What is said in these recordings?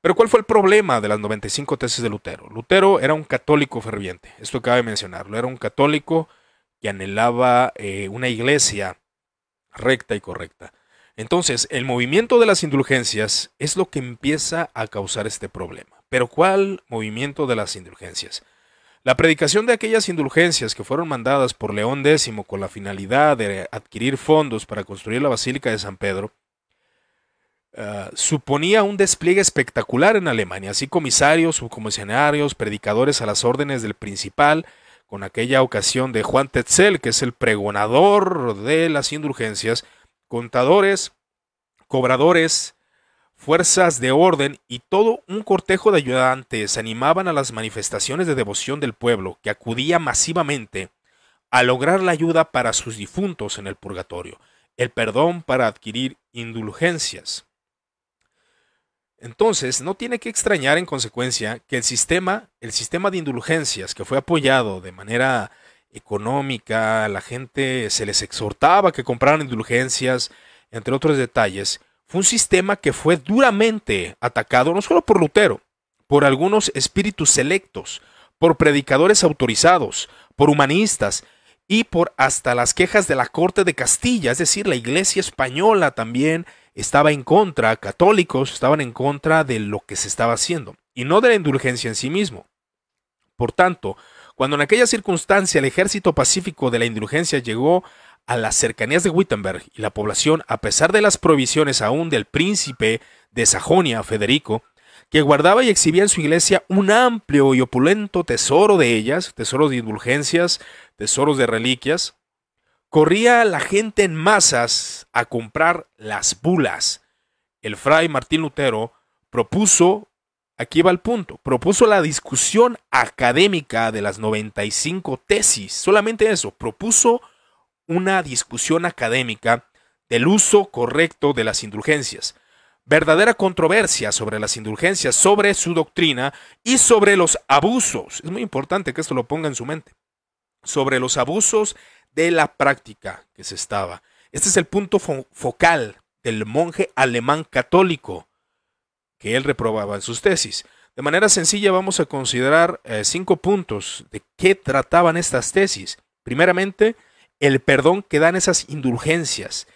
Pero ¿cuál fue el problema de las 95 tesis de Lutero? Lutero era un católico ferviente, esto cabe mencionarlo, era un católico que anhelaba una iglesia recta y correcta. Entonces, el movimiento de las indulgencias es lo que empieza a causar este problema. Pero ¿cuál movimiento de las indulgencias? La predicación de aquellas indulgencias que fueron mandadas por León X con la finalidad de adquirir fondos para construir la Basílica de San Pedro suponía un despliegue espectacular en Alemania, así comisarios, subcomisionarios, predicadores a las órdenes del principal, con aquella ocasión de Juan Tetzel, que es el pregonador de las indulgencias, contadores, cobradores, fuerzas de orden y todo un cortejo de ayudantes animaban a las manifestaciones de devoción del pueblo, que acudía masivamente a lograr la ayuda para sus difuntos en el purgatorio, el perdón para adquirir indulgencias. Entonces, no tiene que extrañar en consecuencia que el sistema de indulgencias que fue apoyado de manera económica, la gente se les exhortaba a que compraran indulgencias, entre otros detalles, fue un sistema que fue duramente atacado no solo por Lutero, por algunos espíritus selectos, por predicadores autorizados, por humanistas y por hasta las quejas de la corte de Castilla, es decir, la iglesia española también estaba en contra, católicos estaban en contra de lo que se estaba haciendo, y no de la indulgencia en sí mismo. Por tanto, cuando en aquella circunstancia el ejército pacífico de la indulgencia llegó a las cercanías de Wittenberg y la población, a pesar de las prohibiciones aún del príncipe de Sajonia, Federico, que guardaba y exhibía en su iglesia un amplio y opulento tesoro de ellas, tesoros de indulgencias, tesoros de reliquias, corría la gente en masas a comprar las bulas. El fray Martín Lutero propuso, aquí va el punto, propuso la discusión académica de las 95 tesis, solamente eso, propuso una discusión académica del uso correcto de las indulgencias, verdadera controversia sobre las indulgencias, sobre su doctrina y sobre los abusos. Es muy importante que esto lo ponga en su mente. Sobre los abusos de la práctica que se estaba. Este es el punto focal del monje alemán católico que él reprobaba en sus tesis. De manera sencilla vamos a considerar 5 puntos de qué trataban estas tesis. Primeramente, el perdón que dan esas indulgencias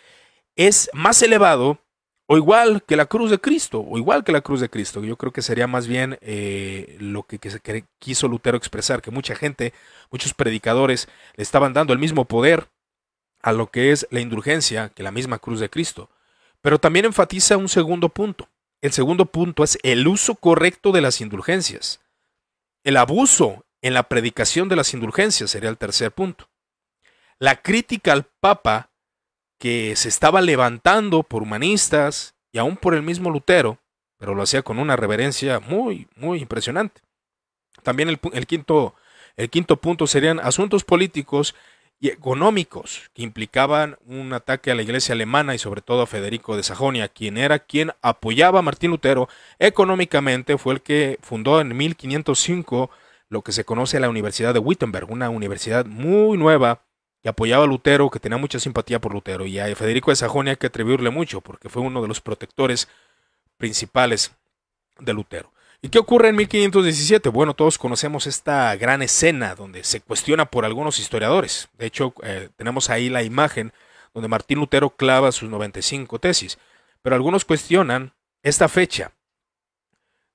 es más elevado o igual que la cruz de Cristo, o igual que la cruz de Cristo. Yo creo que sería más bien lo que quiso Lutero expresar, que mucha gente, muchos predicadores le estaban dando el mismo poder a lo que es la indulgencia que la misma cruz de Cristo. Pero también enfatiza un segundo punto. El segundo punto es el uso correcto de las indulgencias. El abuso en la predicación de las indulgencias sería el tercer punto. La crítica al Papa que se estaba levantando por humanistas y aún por el mismo Lutero, pero lo hacía con una reverencia muy, muy impresionante. También el quinto punto serían asuntos políticos y económicos que implicaban un ataque a la iglesia alemana y sobre todo a Federico de Sajonia, quien apoyaba a Martín Lutero económicamente, fue el que fundó en 1505 lo que se conoce la Universidad de Wittenberg, una universidad muy nueva que apoyaba a Lutero, que tenía mucha simpatía por Lutero, y a Federico de Sajonia hay que atribuirle mucho, porque fue uno de los protectores principales de Lutero. ¿Y qué ocurre en 1517? Bueno, todos conocemos esta gran escena donde se cuestiona por algunos historiadores. De hecho, tenemos ahí la imagen donde Martín Lutero clava sus 95 tesis, pero algunos cuestionan esta fecha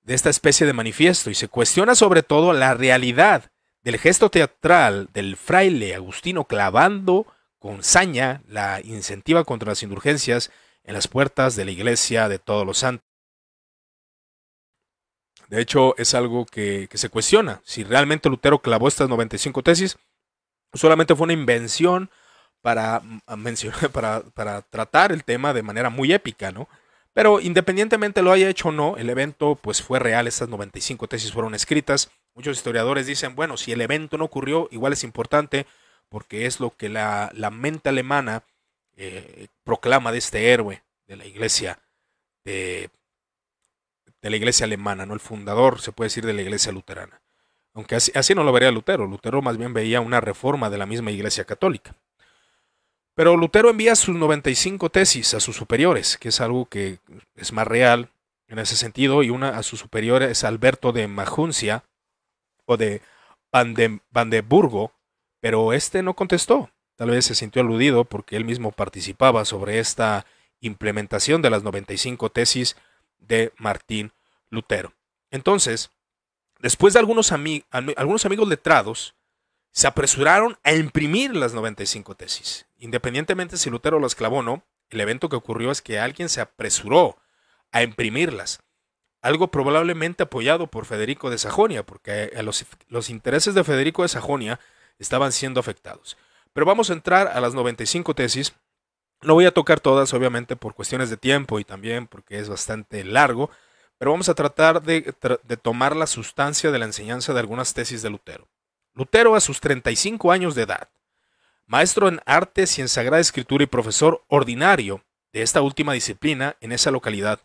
de esta especie de manifiesto y se cuestiona sobre todo la realidad del gesto teatral del fraile Agustino clavando con saña la incentiva contra las indulgencias en las puertas de la iglesia de todos los santos. De hecho, es algo que se cuestiona. Si realmente Lutero clavó estas 95 tesis, solamente fue una invención para tratar el tema de manera muy épica, ¿no? Pero independientemente lo haya hecho o no, el evento pues fue real, estas 95 tesis fueron escritas. Muchos historiadores dicen, bueno, si el evento no ocurrió, igual es importante porque es lo que la mente alemana proclama de este héroe de la iglesia de la iglesia alemana, ¿no? El fundador, se puede decir, de la iglesia luterana. Aunque así no lo vería Lutero. Lutero más bien veía una reforma de la misma iglesia católica. Pero Lutero envía sus 95 tesis a sus superiores, que es algo que es más real, en ese sentido, y una a su superior es Alberto de Maguncia o de Brandeburgo, pero este no contestó. Tal vez se sintió aludido porque él mismo participaba sobre esta implementación de las 95 tesis de Martín Lutero. Entonces, después de algunos amigos letrados, se apresuraron a imprimir las 95 tesis. Independientemente si Lutero las clavó o no, el evento que ocurrió es que alguien se apresuró a imprimirlas. Algo probablemente apoyado por Federico de Sajonia, porque los intereses de Federico de Sajonia estaban siendo afectados. Pero vamos a entrar a las 95 tesis. No voy a tocar todas, obviamente, por cuestiones de tiempo y también porque es bastante largo, pero vamos a tratar de tomar la sustancia de la enseñanza de algunas tesis de Lutero. Lutero, a sus 35 años de edad, maestro en artes y en Sagrada Escritura y profesor ordinario de esta última disciplina en esa localidad,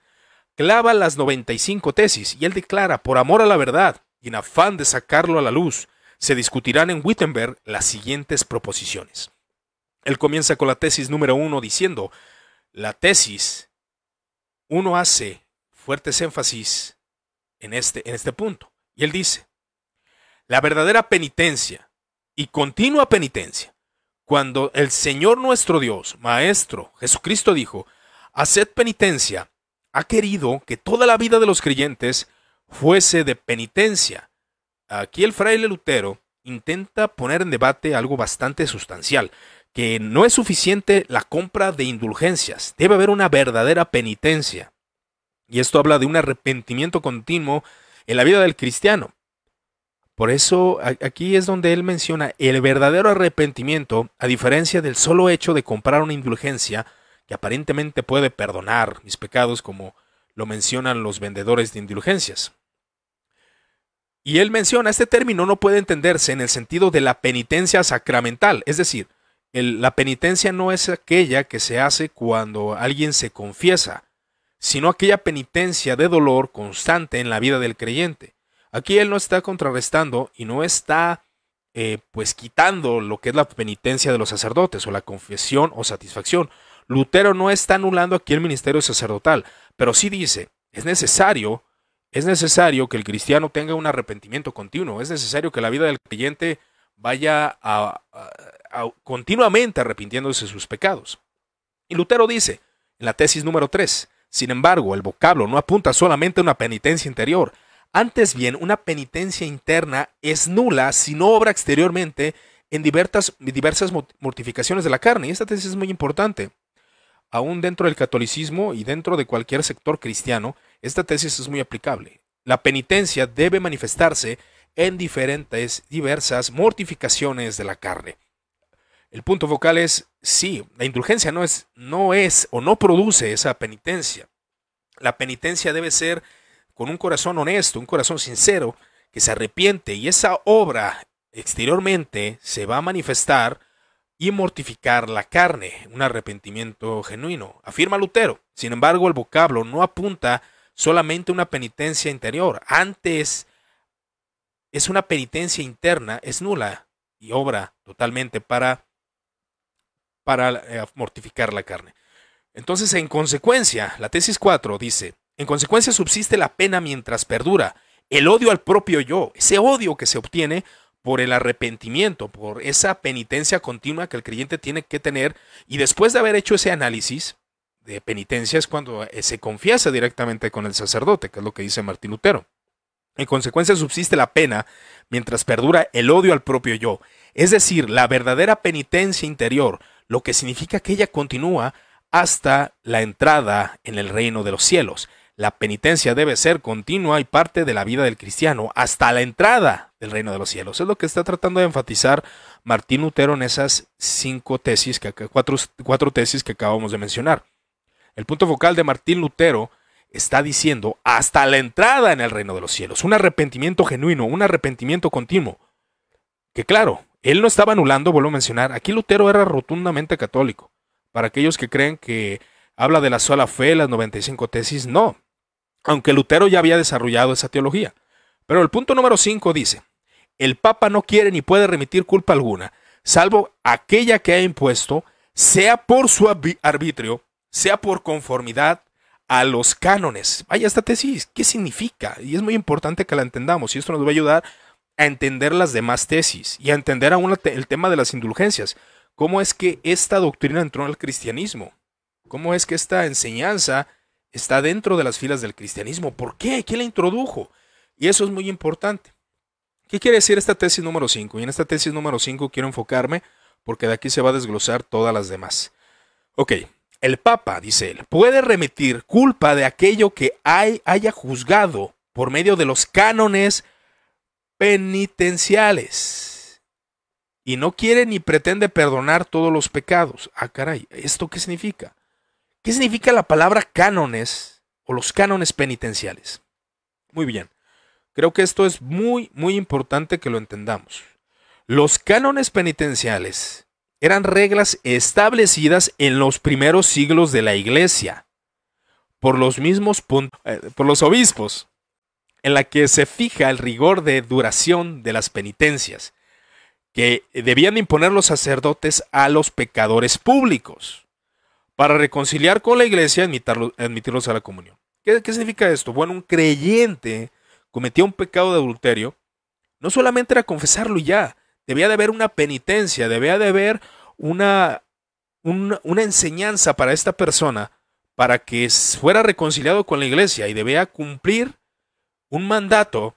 clava las 95 tesis y él declara, por amor a la verdad y en afán de sacarlo a la luz, se discutirán en Wittenberg las siguientes proposiciones. Él comienza con la tesis número 1 diciendo, la tesis 1 hace fuertes énfasis en este punto. Y él dice, la verdadera penitencia y continua penitencia, cuando el Señor nuestro Dios, Maestro, Jesucristo dijo, haced penitencia, ha querido que toda la vida de los creyentes fuese de penitencia. Aquí el fraile Lutero intenta poner en debate algo bastante sustancial, que no es suficiente la compra de indulgencias, debe haber una verdadera penitencia. Y esto habla de un arrepentimiento continuo en la vida del cristiano. Por eso aquí es donde él menciona el verdadero arrepentimiento, a diferencia del solo hecho de comprar una indulgencia que aparentemente puede perdonar mis pecados, como lo mencionan los vendedores de indulgencias. Y él menciona, este término no puede entenderse en el sentido de la penitencia sacramental, es decir, la penitencia no es aquella que se hace cuando alguien se confiesa, sino aquella penitencia de dolor constante en la vida del creyente. Aquí él no está contrarrestando y no está pues quitando lo que es la penitencia de los sacerdotes o la confesión o satisfacción. Lutero no está anulando aquí el ministerio sacerdotal, pero sí dice, es necesario que el cristiano tenga un arrepentimiento continuo, es necesario que la vida del creyente vaya continuamente arrepintiéndose de sus pecados. Y Lutero dice, en la tesis número 3, sin embargo, el vocablo no apunta solamente a una penitencia interior, antes bien, una penitencia interna es nula si no obra exteriormente en diversas mortificaciones de la carne. Y esta tesis es muy importante. Aún dentro del catolicismo y dentro de cualquier sector cristiano, esta tesis es muy aplicable. La penitencia debe manifestarse en diversas mortificaciones de la carne. El punto focal es, sí, la indulgencia no es o no produce esa penitencia. La penitencia debe ser con un corazón honesto, un corazón sincero, que se arrepiente, y esa obra exteriormente se va a manifestar y mortificar la carne, un arrepentimiento genuino, afirma Lutero. Sin embargo, el vocablo no apunta solamente a una penitencia interior, antes es una penitencia interna, es nula y obra totalmente para mortificar la carne. Entonces, en consecuencia, la tesis 4 dice, en consecuencia subsiste la pena mientras perdura el odio al propio yo, ese odio que se obtiene por el arrepentimiento, por esa penitencia continua que el creyente tiene que tener, y después de haber hecho ese análisis de penitencia es cuando se confiesa directamente con el sacerdote, que es lo que dice Martín Lutero. En consecuencia subsiste la pena mientras perdura el odio al propio yo, es decir, la verdadera penitencia interior, lo que significa que ella continúa hasta la entrada en el reino de los cielos. La penitencia debe ser continua y parte de la vida del cristiano hasta la entrada del reino de los cielos. Es lo que está tratando de enfatizar Martín Lutero en esas cuatro tesis que acabamos de mencionar. El punto focal de Martín Lutero está diciendo hasta la entrada en el reino de los cielos. Un arrepentimiento genuino, un arrepentimiento continuo. Que claro, él no estaba anulando, vuelvo a mencionar, aquí Lutero era rotundamente católico. Para aquellos que creen que habla de la sola fe, las 95 tesis, no. Aunque Lutero ya había desarrollado esa teología. Pero el punto número 5 dice, el Papa no quiere ni puede remitir culpa alguna, salvo aquella que ha impuesto, sea por su arbitrio, sea por conformidad a los cánones. Vaya, esta tesis, ¿qué significa? Y es muy importante que la entendamos, y esto nos va a ayudar a entender las demás tesis y a entender aún el tema de las indulgencias. ¿Cómo es que esta doctrina entró en el cristianismo? ¿Cómo es que esta enseñanza está dentro de las filas del cristianismo? ¿Por qué? ¿Quién la introdujo? Y eso es muy importante. ¿Qué quiere decir esta tesis número 5? Y en esta tesis número 5 quiero enfocarme porque de aquí se va a desglosar todas las demás. Ok, el Papa, dice él, puede remitir culpa de aquello que haya juzgado por medio de los cánones penitenciales y no quiere ni pretende perdonar todos los pecados. Ah, caray, ¿esto qué significa? ¿Qué significa la palabra cánones o los cánones penitenciales? Muy bien, creo que esto es muy importante que lo entendamos. Los cánones penitenciales eran reglas establecidas en los primeros siglos de la Iglesia por los obispos, en la que se fija el rigor de duración de las penitencias que debían imponer los sacerdotes a los pecadores públicos para reconciliar con la Iglesia y admitirlos a la comunión. ¿Qué significa esto? Bueno, un creyente cometía un pecado de adulterio, no solamente era confesarlo y ya, debía de haber una penitencia, debía de haber una enseñanza para esta persona para que fuera reconciliado con la Iglesia y debía cumplir un mandato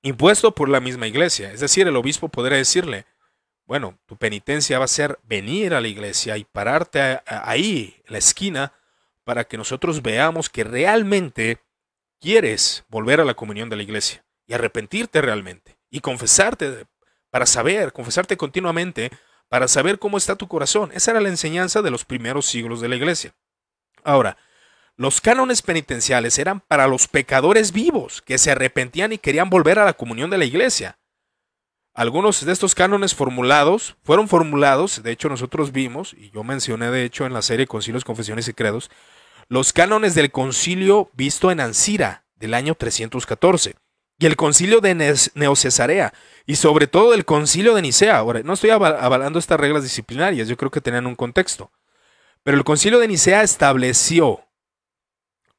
impuesto por la misma Iglesia. Es decir, el obispo podría decirle, bueno, tu penitencia va a ser venir a la iglesia y pararte ahí, en la esquina, para que nosotros veamos que realmente quieres volver a la comunión de la iglesia y arrepentirte realmente y confesarte confesarte continuamente para saber cómo está tu corazón. Esa era la enseñanza de los primeros siglos de la iglesia. Ahora, los cánones penitenciales eran para los pecadores vivos que se arrepentían y querían volver a la comunión de la iglesia. Algunos de estos cánones fueron formulados, de hecho nosotros vimos, y yo mencioné de hecho en la serie Concilios, Confesiones y Credos, los cánones del concilio visto en Ancira del año 314 y el concilio de Neocesarea y sobre todo el concilio de Nicea. Ahora, no estoy avalando estas reglas disciplinarias, yo creo que tenían un contexto, pero el concilio de Nicea estableció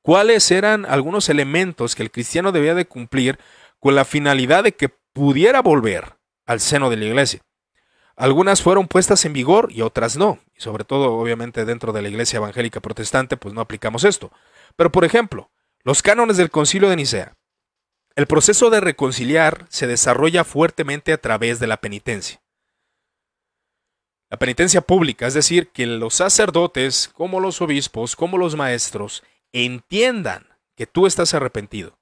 cuáles eran algunos elementos que el cristiano debía de cumplir con la finalidad de que pudiera volver al seno de la iglesia. Algunas fueron puestas en vigor y otras no. Y sobre todo, obviamente, dentro de la iglesia evangélica protestante, pues no aplicamos esto. Pero, por ejemplo, los cánones del concilio de Nicea. El proceso de reconciliar se desarrolla fuertemente a través de la penitencia. La penitencia pública, es decir, que los sacerdotes, como los obispos, como los maestros, entiendan que tú estás arrepentido.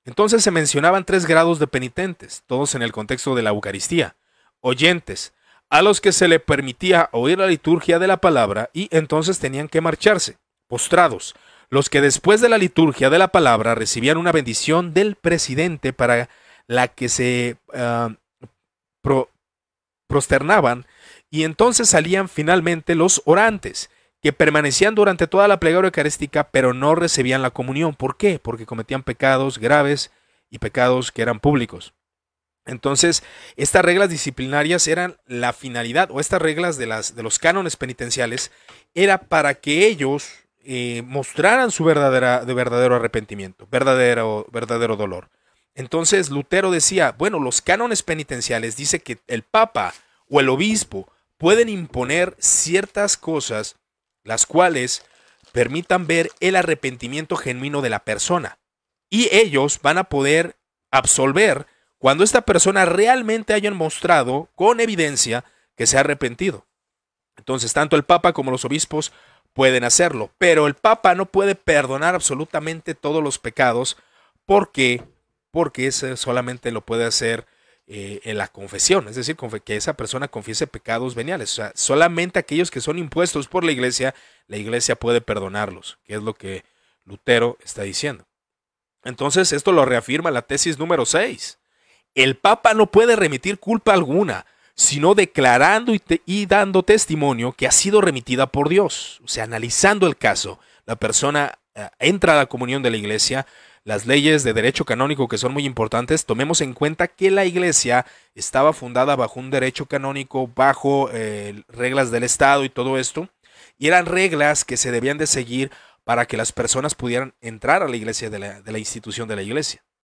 Entonces se mencionaban 3 grados de penitentes, todos en el contexto de la Eucaristía. Oyentes, a los que se le permitía oír la liturgia de la palabra y entonces tenían que marcharse. Postrados, los que después de la liturgia de la palabra recibían una bendición del presidente para la que se prosternaban, y entonces salían finalmente los orantes, que permanecían durante toda la plegaria eucarística, pero no recibían la comunión. ¿Por qué? Porque cometían pecados graves y pecados que eran públicos. Entonces, estas reglas disciplinarias eran la finalidad, o estas reglas de los cánones penitenciales, era para que ellos mostraran su verdadero arrepentimiento, verdadero dolor. Entonces, Lutero decía, bueno, los cánones penitenciales dice que el Papa o el obispo pueden imponer ciertas cosas las cuales permitan ver el arrepentimiento genuino de la persona. Y ellos van a poder absolver cuando esta persona realmente haya mostrado con evidencia que se ha arrepentido. Entonces, tanto el Papa como los obispos pueden hacerlo, pero el Papa no puede perdonar absolutamente todos los pecados porque eso solamente lo puede hacer en la confesión, es decir, que esa persona confiese pecados veniales. O sea, solamente aquellos que son impuestos por la iglesia puede perdonarlos, que es lo que Lutero está diciendo. Entonces, esto lo reafirma la tesis número 6. El Papa no puede remitir culpa alguna, sino declarando y dando testimonio que ha sido remitida por Dios. O sea, analizando el caso, la persona entra a la comunión de la iglesia. Las leyes de derecho canónico, que son muy importantes, tomemos en cuenta que la iglesia estaba fundada bajo un derecho canónico, bajo reglas del Estado y todo esto, y eran reglas que se debían de seguir para que las personas pudieran entrar a la iglesia de la institución de la iglesia.